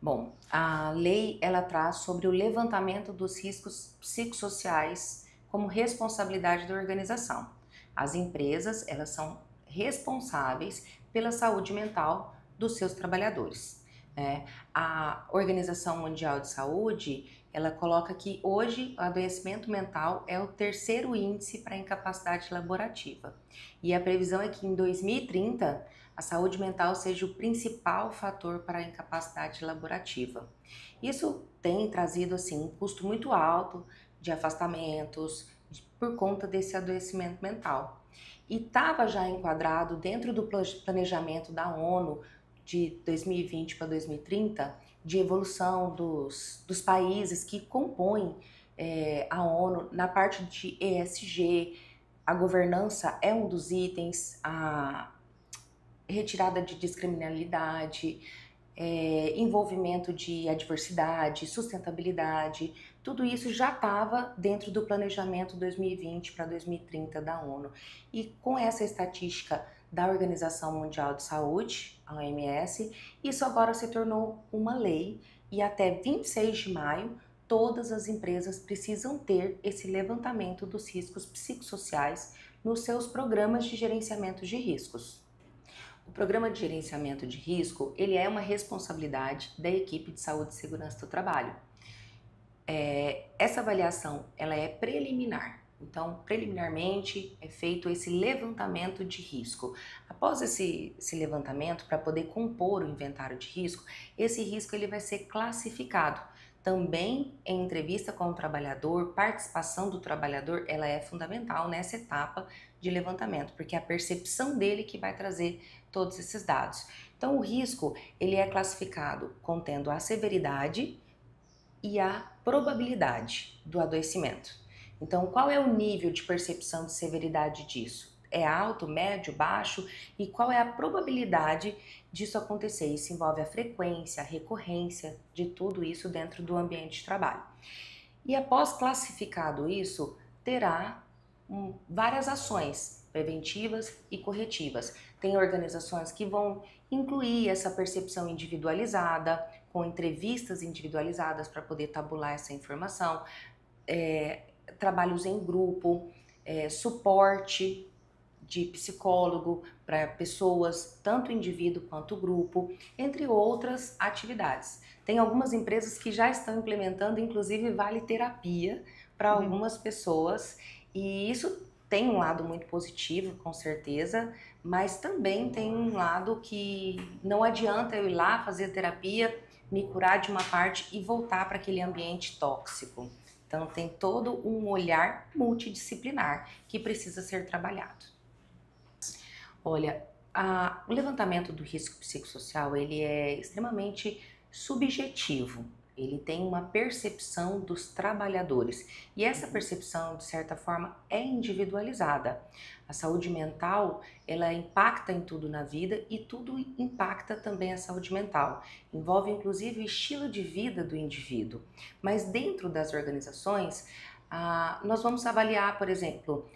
Bom, a lei ela traz sobre o levantamento dos riscos psicossociais como responsabilidade da organização. As empresas, elas são responsáveis pela saúde mental dos seus trabalhadores, né? A Organização Mundial de Saúde, ela coloca que hoje o adoecimento mental é o terceiro índice para incapacidade laborativa. E a previsão é que em 2030 a saúde mental seja o principal fator para a incapacidade laborativa. Isso tem trazido assim um custo muito alto de afastamentos por conta desse adoecimento mental. E estava já enquadrado dentro do planejamento da ONU de 2020 para 2030 de evolução dos países que compõem a ONU na parte de ESG. A governança é um dos itens, a retirada de descriminalidade, envolvimento de adversidade, sustentabilidade, tudo isso já estava dentro do planejamento 2020 para 2030 da ONU. E com essa estatística da Organização Mundial de Saúde, a OMS, isso agora se tornou uma lei e até 26 de maio todas as empresas precisam ter esse levantamento dos riscos psicossociais nos seus programas de gerenciamento de riscos. O programa de gerenciamento de risco, ele é uma responsabilidade da equipe de saúde e segurança do trabalho. Essa avaliação, ela é preliminar. Então, preliminarmente é feito esse levantamento de risco. Após esse levantamento, para poder compor o inventário de risco, esse risco ele vai ser classificado. Também em entrevista com o trabalhador, participação do trabalhador, ela é fundamental nessa etapa de levantamento, porque é a percepção dele que vai trazer todos esses dados. Então, o risco, ele é classificado contendo a severidade e a probabilidade do adoecimento. Então, qual é o nível de percepção de severidade disso? É alto, médio, baixo? E qual é a probabilidade disso acontecer? Isso envolve a frequência, a recorrência de tudo isso dentro do ambiente de trabalho. E após classificado isso, terá várias ações preventivas e corretivas. Tem organizações que vão incluir essa percepção individualizada, com entrevistas individualizadas para poder tabular essa informação, trabalhos em grupo, suporte de psicólogo para pessoas, tanto indivíduo quanto grupo, entre outras atividades. Tem algumas empresas que já estão implementando, inclusive vale terapia para algumas pessoas, e isso tem um lado muito positivo, com certeza, mas também tem um lado que não adianta eu ir lá fazer terapia, me curar de uma parte e voltar para aquele ambiente tóxico. Então tem todo um olhar multidisciplinar que precisa ser trabalhado. Olha, o levantamento do risco psicossocial, ele é extremamente subjetivo. Ele tem uma percepção dos trabalhadores e essa percepção, de certa forma, é individualizada. A saúde mental, ela impacta em tudo na vida e tudo impacta também a saúde mental. Envolve, inclusive, o estilo de vida do indivíduo. Mas dentro das organizações, nós vamos avaliar, por exemplo,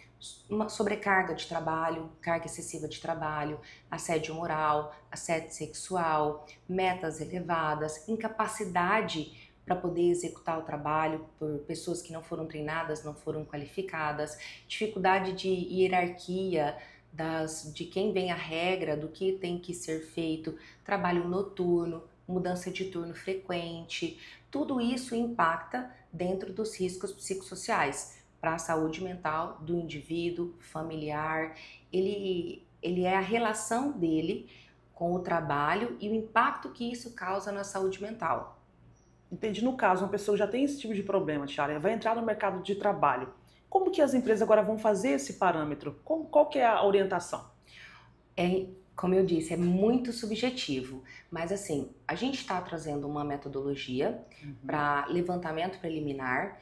uma sobrecarga de trabalho, carga excessiva de trabalho, assédio moral, assédio sexual, metas elevadas, incapacidade para poder executar o trabalho por pessoas que não foram treinadas, não foram qualificadas, dificuldade de hierarquia de quem vem a regra, do que tem que ser feito, trabalho noturno, mudança de turno frequente, tudo isso impacta dentro dos riscos psicossociais para a saúde mental do indivíduo, familiar. Ele é a relação dele com o trabalho e o impacto que isso causa na saúde mental. Entendi. No caso, uma pessoa já tem esse tipo de problema, Tiara, vai entrar no mercado de trabalho. Como que as empresas agora vão fazer esse parâmetro? Qual que é a orientação? Como eu disse, é muito subjetivo, mas assim, a gente está trazendo uma metodologia para levantamento preliminar,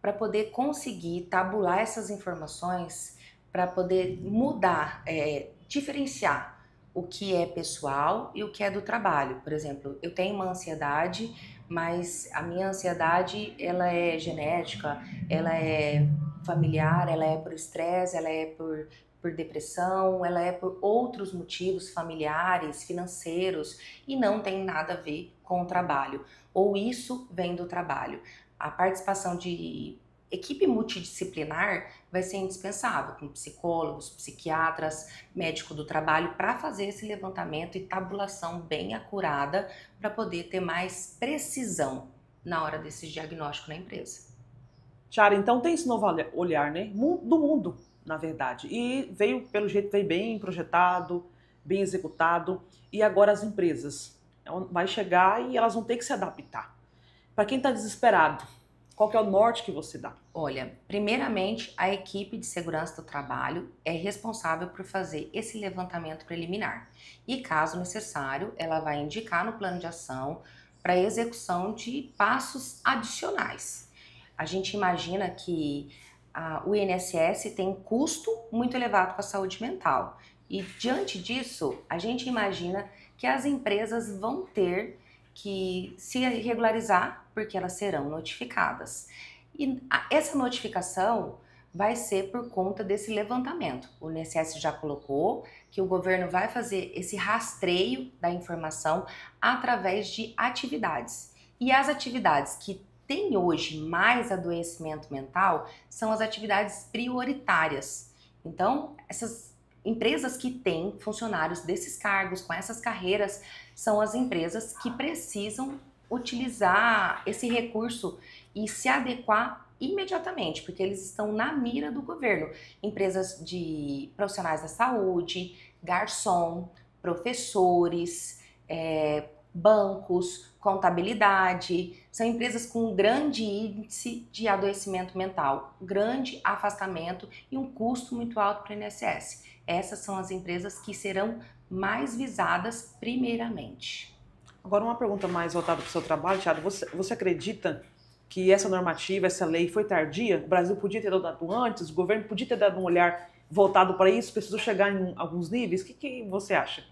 para poder conseguir tabular essas informações, para poder mudar, diferenciar o que é pessoal e o que é do trabalho. Por exemplo, eu tenho uma ansiedade, mas a minha ansiedade ela é genética, ela é familiar, ela é por estresse, ela é por depressão, ela é por outros motivos familiares, financeiros, e não tem nada a ver com o trabalho, ou isso vem do trabalho. A participação de equipe multidisciplinar vai ser indispensável, com psicólogos, psiquiatras, médico do trabalho, para fazer esse levantamento e tabulação bem acurada para poder ter mais precisão na hora desse diagnóstico na empresa. Tiara, então tem esse novo olhar, né? Do mundo, na verdade. E veio, pelo jeito, veio bem projetado, bem executado. E agora as empresas vai chegar e elas vão ter que se adaptar. Para quem está desesperado, qual que é o norte que você dá? Olha, primeiramente, a equipe de segurança do trabalho é responsável por fazer esse levantamento preliminar. E, caso necessário, ela vai indicar no plano de ação para a execução de passos adicionais. A gente imagina que o INSS tem um custo muito elevado com a saúde mental. E, diante disso, a gente imagina que as empresas vão ter que se regularizar, porque elas serão notificadas. E essa notificação vai ser por conta desse levantamento. O INSS já colocou que o governo vai fazer esse rastreio da informação através de atividades. E as atividades que têm hoje mais adoecimento mental são as atividades prioritárias. Então, essas empresas que têm funcionários desses cargos, com essas carreiras, são as empresas que precisam utilizar esse recurso e se adequar imediatamente, porque eles estão na mira do governo. Empresas de profissionais da saúde, garçom, professores, bancos, contabilidade, são empresas com um grande índice de adoecimento mental, grande afastamento e um custo muito alto para o INSS. Essas são as empresas que serão mais visadas primeiramente. Agora uma pergunta mais voltada para o seu trabalho, Thiago. Você acredita que essa normativa, essa lei foi tardia? O Brasil podia ter dado antes? O governo podia ter dado um olhar voltado para isso? Precisou chegar em alguns níveis? O que você acha?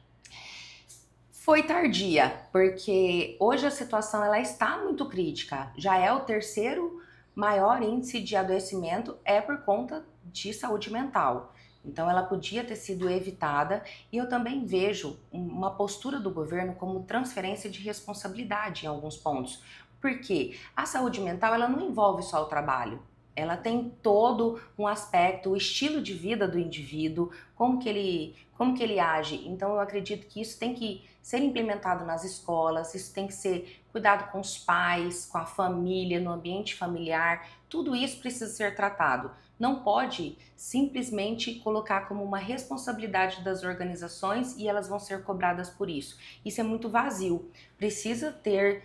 Foi tardia, porque hoje a situação ela está muito crítica. Já é o terceiro maior índice de adoecimento por conta de saúde mental. Então ela podia ter sido evitada e eu também vejo uma postura do governo como transferência de responsabilidade em alguns pontos. Porque a saúde mental ela não envolve só o trabalho. Ela tem todo um aspecto, o estilo de vida do indivíduo, como que ele age. Então eu acredito que isso tem que ser implementado nas escolas, isso tem que ser cuidado com os pais, com a família, no ambiente familiar. Tudo isso precisa ser tratado. Não pode simplesmente colocar como uma responsabilidade das organizações e elas vão ser cobradas por isso. Isso é muito vazio. Precisa ter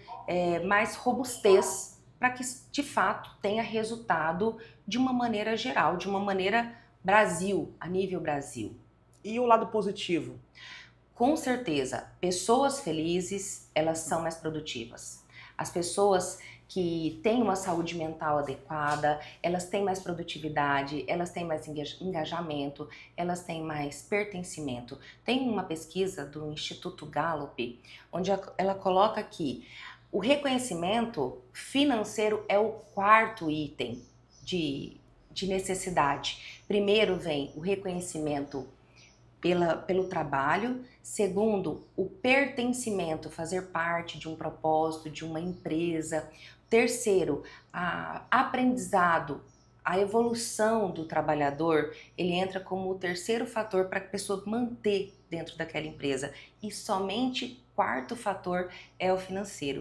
mais robustez para que de fato tenha resultado de uma maneira geral, de uma maneira Brasil, a nível Brasil. E o lado positivo? Com certeza, pessoas felizes, elas são mais produtivas. As pessoas que têm uma saúde mental adequada, elas têm mais produtividade, elas têm mais engajamento, elas têm mais pertencimento. Tem uma pesquisa do Instituto Gallup, onde ela coloca que o reconhecimento financeiro é o quarto item de necessidade. Primeiro vem o reconhecimento pelo trabalho. Segundo, o pertencimento, fazer parte de um propósito, de uma empresa. Terceiro, aprendizado, a evolução do trabalhador, ele entra como o terceiro fator para a pessoa manter dentro daquela empresa. E somente quarto fator é o financeiro.